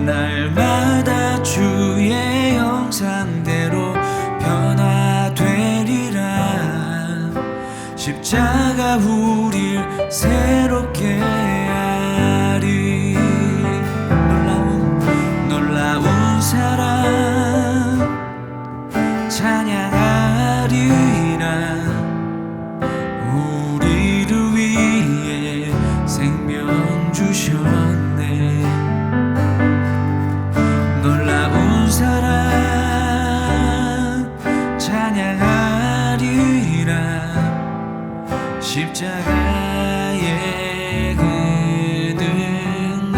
날마다 주의 형상대로 변화되리라. 십자가 우릴 새롭게 하리. 놀라운 사랑 찬양하리라. 우리를 위해 생명 주셨네. 놀라운 사랑 찬양하리라. 십자가의 그 능력,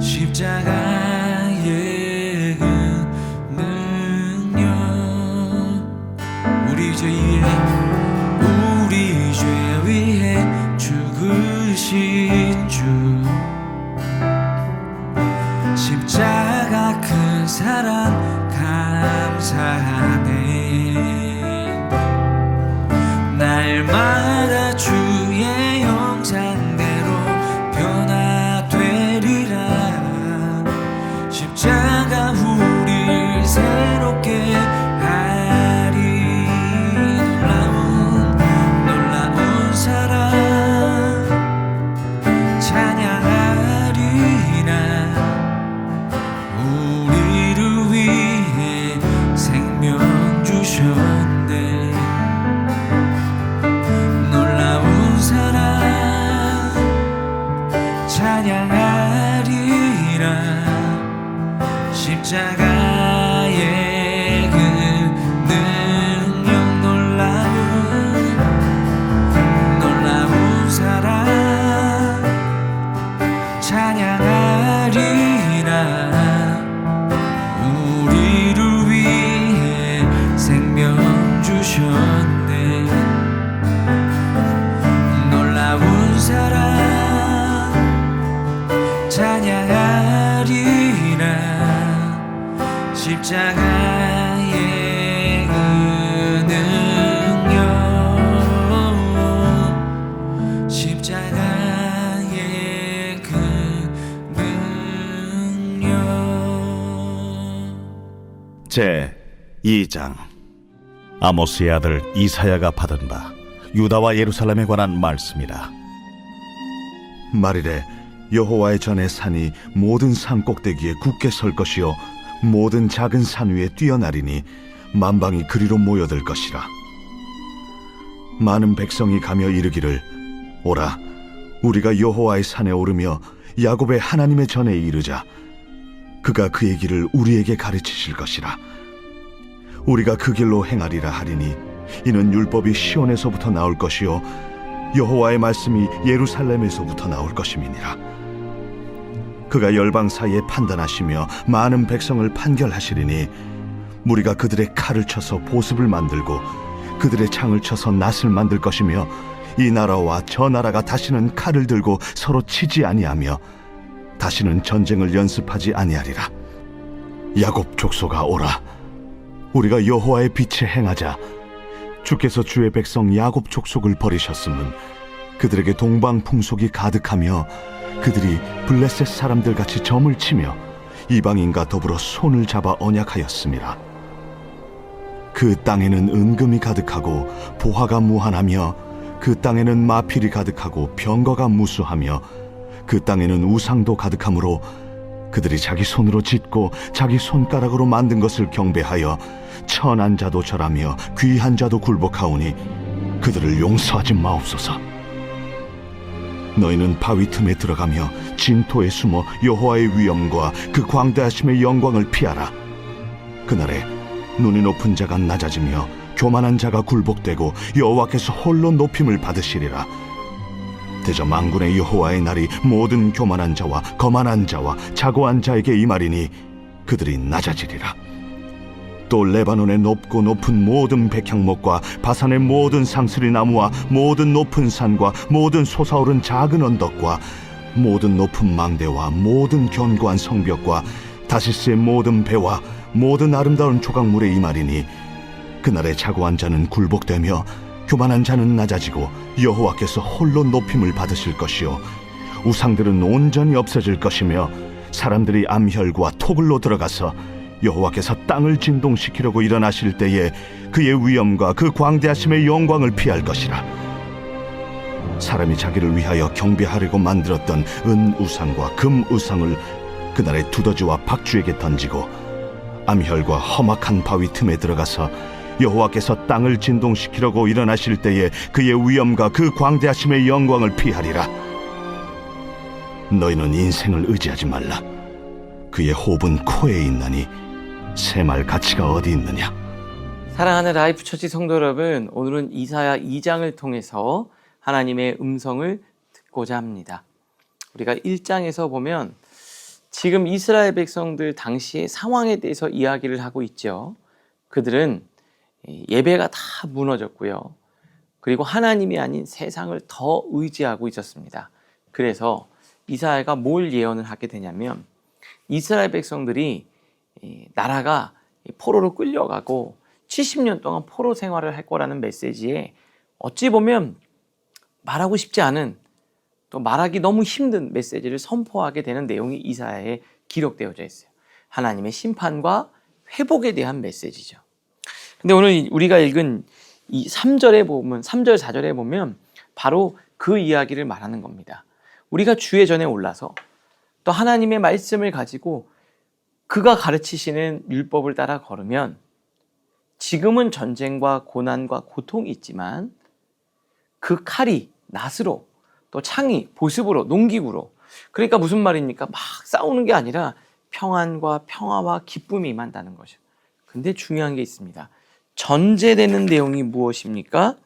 십자가의 그 능력. 우리 죄 위해 죽으신 주, 십자가 큰 사랑 감사하네. 날마다 주의 형상대로 변화되리라. 십자가 우릴 새롭게 하리. 놀라운 사랑 찬양하리라. 우리를 위해 생명 주셨네. 놀라운 사랑 찬양하리라. 십자가의 그 능력. 놀라운 사랑 찬양하리라. 우리를 위해 생명 주셨네. 놀라운 사랑 찬양하리라. 십자가의 그 능력, 십자가의 그 능력. 제 2장. 아모스의 아들 이사야가 받은 바 유다와 예루살렘에 관한 말씀이라. 말이래 여호와의 전에 산이 모든 산 꼭대기에 굳게 설 것이요 모든 작은 산 위에 뛰어나리니 만방이 그리로 모여들 것이라. 많은 백성이 가며 이르기를, 오라, 우리가 여호와의 산에 오르며 야곱의 하나님의 전에 이르자. 그가 그의 길을 우리에게 가르치실 것이라. 우리가 그 길로 행하리라 하리니 이는 율법이 시온에서부터 나올 것이요 여호와의 말씀이 예루살렘에서부터 나올 것임이니라. 그가 열방 사이에 판단하시며 많은 백성을 판결하시리니 무리가 그들의 칼을 쳐서 보습을 만들고 그들의 창을 쳐서 낫을 만들 것이며 이 나라와 저 나라가 다시는 칼을 들고 서로 치지 아니하며 다시는 전쟁을 연습하지 아니하리라. 야곱 족속아 오라, 우리가 여호와의 빛에 행하자. 주께서 주의 백성 야곱 족속을 버리셨음은 그들에게 동방 풍속이 가득하며 그들이 블레셋 사람들 같이 점을 치며 이방인과 더불어 손을 잡아 언약하였음이라. 그 땅에는 은금이 가득하고 보화가 무한하며 그 땅에는 마필이 가득하고 병거가 무수하며 그 땅에는 우상도 가득하므로 그들이 자기 손으로 짓고 자기 손가락으로 만든 것을 경배하여 천한 자도 절하며 귀한 자도 굴복하오니 그들을 용서하지 마옵소서. 너희는 바위 틈에 들어가며 진토에 숨어 여호와의 위엄과 그 광대하심의 영광을 피하라. 그날에 눈이 높은 자가 낮아지며 교만한 자가 굴복되고 여호와께서 홀로 높임을 받으시리라. 대저 만군의 여호와의 날이 모든 교만한 자와 거만한 자와 자고한 자에게 임하리니 그들이 낮아지리라. 또 레바논의 높고 높은 모든 백향목과 바산의 모든 상스리 나무와 모든 높은 산과 모든 솟아오른 작은 언덕과 모든 높은 망대와 모든 견고한 성벽과 다시스의 모든 배와 모든 아름다운 조각물에 임하리니 그날에 자고한 자는 굴복되며 교만한 자는 낮아지고 여호와께서 홀로 높임을 받으실 것이요 우상들은 온전히 없어질 것이며 사람들이 암혈과 토굴로 들어가서 여호와께서 땅을 진동시키려고 일어나실 때에 그의 위엄과 그 광대하심의 영광을 피할 것이라. 사람이 자기를 위하여 경배하려고 만들었던 은 우상과 금 우상을 그날의 두더지와 박쥐에게 던지고 암혈과 험악한 바위 틈에 들어가서 여호와께서 땅을 진동시키려고 일어나실 때에 그의 위엄과 그 광대하심의 영광을 피하리라. 너희는 인생을 의지하지 말라. 그의 호흡은 코에 있나니 새말 가치가 어디 있느냐. 사랑하는 라이프 처치 성도 여러분, 오늘은 이사야 2장을 통해서 하나님의 음성을 듣고자 합니다. 우리가 1장에서 보면 지금 이스라엘 백성들 당시의 상황에 대해서 이야기를 하고 있죠. 그들은 예배가 다 무너졌고요. 그리고 하나님이 아닌 세상을 더 의지하고 있었습니다. 그래서 이사야가 뭘 예언을 하게 되냐면 이스라엘 백성들이 나라가 포로로 끌려가고 70년 동안 포로 생활을 할 거라는 메시지에 어찌 보면 말하고 싶지 않은, 또 말하기 너무 힘든 메시지를 선포하게 되는 내용이 이사야에 기록되어져 있어요. 하나님의 심판과 회복에 대한 메시지죠. 근데 오늘 우리가 읽은 이 3절에 보면, 3절 4절에 보면 바로 그 이야기를 말하는 겁니다. 우리가 주의 전에 올라서 또 하나님의 말씀을 가지고 그가 가르치시는 율법을 따라 걸으면 지금은 전쟁과 고난과 고통이 있지만 그 칼이 낫으로, 또 창이 보습으로, 농기구로, 그러니까 무슨 말입니까? 막 싸우는 게 아니라 평안과 평화와 기쁨이 임한다는 거죠. 근데 중요한 게 있습니다. 전제되는 내용이 무엇입니까?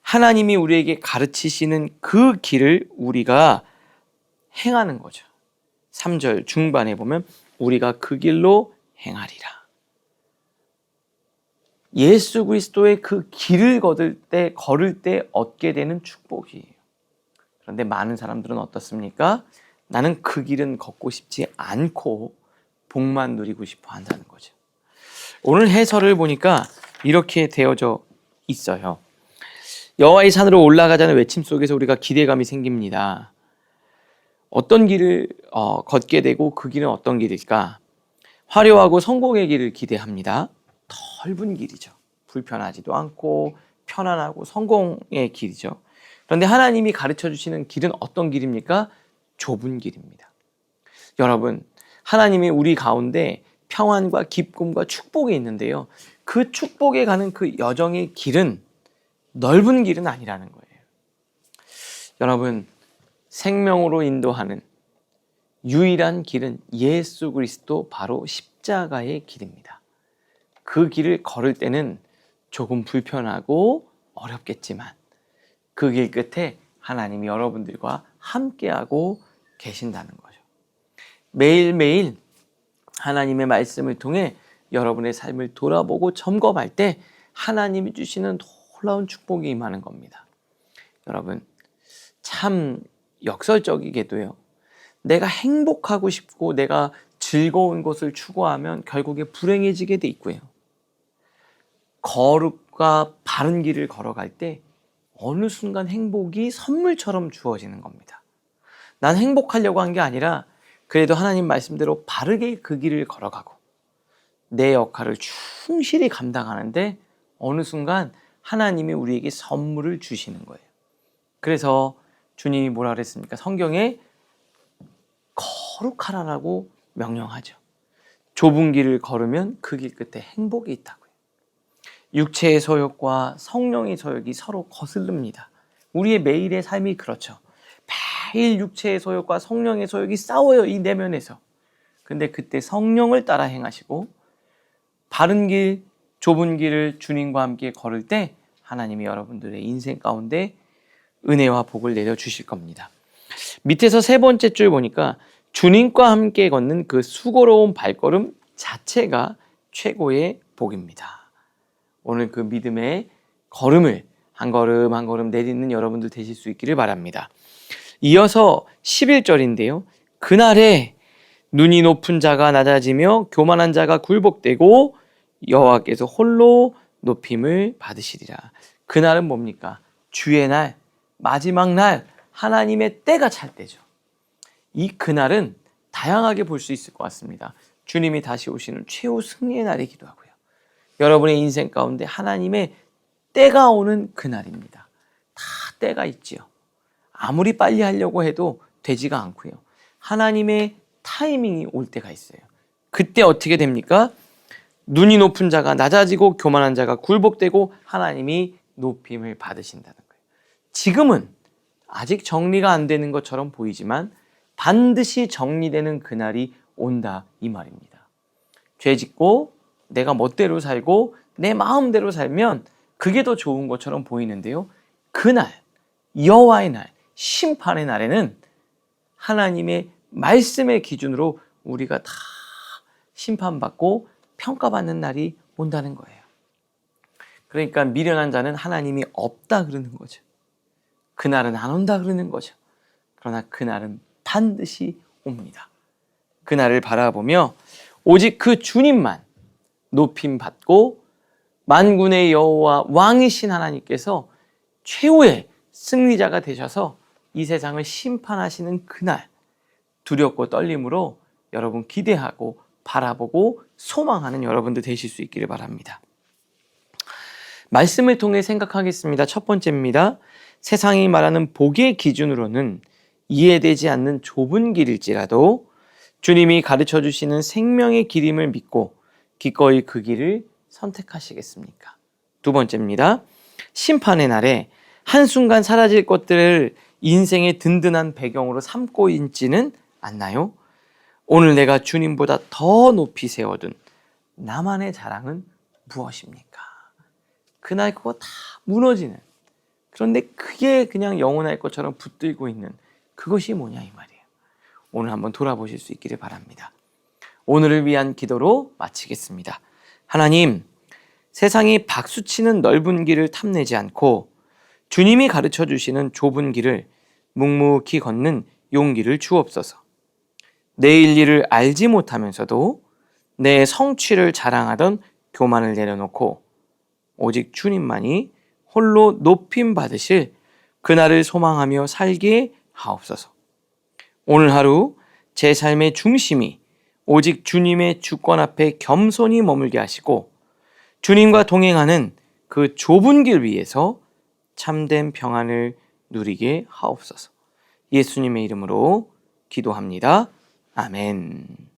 하나님이 우리에게 가르치시는 그 길을 우리가 행하는 거죠. 3절 중반에 보면 우리가 그 길로 행하리라. 예수 그리스도의 그 길을 걸을 때 얻게 되는 축복이에요. 그런데 많은 사람들은 어떻습니까? 나는 그 길은 걷고 싶지 않고 복만 누리고 싶어 한다는 거죠. 오늘 해설을 보니까 이렇게 되어져 있어요. 여호와의 산으로 올라가자는 외침 속에서 우리가 기대감이 생깁니다. 어떤 길을 걷게 되고 그 길은 어떤 길일까? 화려하고 성공의 길을 기대합니다. 넓은 길이죠. 불편하지도 않고 편안하고 성공의 길이죠. 그런데 하나님이 가르쳐 주시는 길은 어떤 길입니까? 좁은 길입니다. 여러분, 하나님이 우리 가운데 평안과 기쁨과 축복이 있는데요. 그 축복에 가는 그 여정의 길은 넓은 길은 아니라는 거예요. 여러분, 생명으로 인도하는 유일한 길은 예수 그리스도 바로 십자가의 길입니다. 그 길을 걸을 때는 조금 불편하고 어렵겠지만 그 길 끝에 하나님이 여러분들과 함께하고 계신다는 거죠. 매일매일 하나님의 말씀을 통해 여러분의 삶을 돌아보고 점검할 때 하나님이 주시는 놀라운 축복이 임하는 겁니다. 여러분, 참 역설적이게도요, 내가 행복하고 싶고 내가 즐거운 것을 추구하면 결국에 불행해지게 돼 있고요. 거룩과 바른 길을 걸어갈 때 어느 순간 행복이 선물처럼 주어지는 겁니다. 난 행복하려고 한 게 아니라 그래도 하나님 말씀대로 바르게 그 길을 걸어가고 내 역할을 충실히 감당하는데 어느 순간 하나님이 우리에게 선물을 주시는 거예요. 그래서 주님이 뭐라 그랬습니까? 성경에 거룩하라고 명령하죠. 좁은 길을 걸으면 그 길 끝에 행복이 있다고요. 육체의 소욕과 성령의 소욕이 서로 거슬립니다. 우리의 매일의 삶이 그렇죠. 매일 육체의 소욕과 성령의 소욕이 싸워요, 이 내면에서. 근데 그때 성령을 따라 행하시고 바른 길, 좁은 길을 주님과 함께 걸을 때 하나님이 여러분들의 인생 가운데 은혜와 복을 내려주실 겁니다. 밑에서 세 번째 줄 보니까 주님과 함께 걷는 그 수고로운 발걸음 자체가 최고의 복입니다. 오늘 그 믿음의 걸음을 한 걸음 한 걸음 내딛는 여러분들 되실 수 있기를 바랍니다. 이어서 11절인데요. 그날에 눈이 높은 자가 낮아지며 교만한 자가 굴복되고 여호와께서 홀로 높임을 받으시리라. 그날은 뭡니까? 주의 날, 마지막 날, 하나님의 때가 찰 때죠. 이 그날은 다양하게 볼 수 있을 것 같습니다. 주님이 다시 오시는 최후 승리의 날이기도 하고요. 여러분의 인생 가운데 하나님의 때가 오는 그날입니다. 다 때가 있지요. 아무리 빨리 하려고 해도 되지가 않고요. 하나님의 타이밍이 올 때가 있어요. 그때 어떻게 됩니까? 눈이 높은 자가 낮아지고 교만한 자가 굴복되고 하나님이 높임을 받으신다는 거예요. 지금은 아직 정리가 안 되는 것처럼 보이지만 반드시 정리되는 그날이 온다 이 말입니다. 죄 짓고 내가 멋대로 살고 내 마음대로 살면 그게 더 좋은 것처럼 보이는데요. 그날, 여호와의 날, 심판의 날에는 하나님의 말씀의 기준으로 우리가 다 심판받고 평가받는 날이 온다는 거예요. 그러니까 미련한 자는 하나님이 없다 그러는 거죠. 그날은 안 온다 그러는 거죠. 그러나 그날은 반드시 옵니다. 그날을 바라보며 오직 그 주님만 높임 받고 만군의 여호와 왕이신 하나님께서 최후의 승리자가 되셔서 이 세상을 심판하시는 그날, 두렵고 떨림으로 여러분 기대하고 바라보고 소망하는 여러분들 되실 수 있기를 바랍니다. 말씀을 통해 생각하겠습니다. 첫 번째입니다. 세상이 말하는 복의 기준으로는 이해되지 않는 좁은 길일지라도 주님이 가르쳐 주시는 생명의 길임을 믿고 기꺼이 그 길을 선택하시겠습니까? 두 번째입니다. 심판의 날에 한순간 사라질 것들을 인생의 든든한 배경으로 삼고 있지는 않나요? 오늘 내가 주님보다 더 높이 세워둔 나만의 자랑은 무엇입니까? 그날 그거 다 무너지는, 그런데 그게 그냥 영원할 것처럼 붙들고 있는 그것이 뭐냐 이 말이에요. 오늘 한번 돌아보실 수 있기를 바랍니다. 오늘을 위한 기도로 마치겠습니다. 하나님, 세상이 박수치는 넓은 길을 탐내지 않고 주님이 가르쳐 주시는 좁은 길을 묵묵히 걷는 용기를 주옵소서. 내일 일을 알지 못하면서도 내 성취를 자랑하던 교만을 내려놓고 오직 주님만이 홀로 높임 받으실 그날을 소망하며 살게 하옵소서. 오늘 하루 제 삶의 중심이 오직 주님의 주권 앞에 겸손히 머물게 하시고 주님과 동행하는 그 좁은 길 위에서 참된 평안을 누리게 하옵소서. 예수님의 이름으로 기도합니다. 아멘.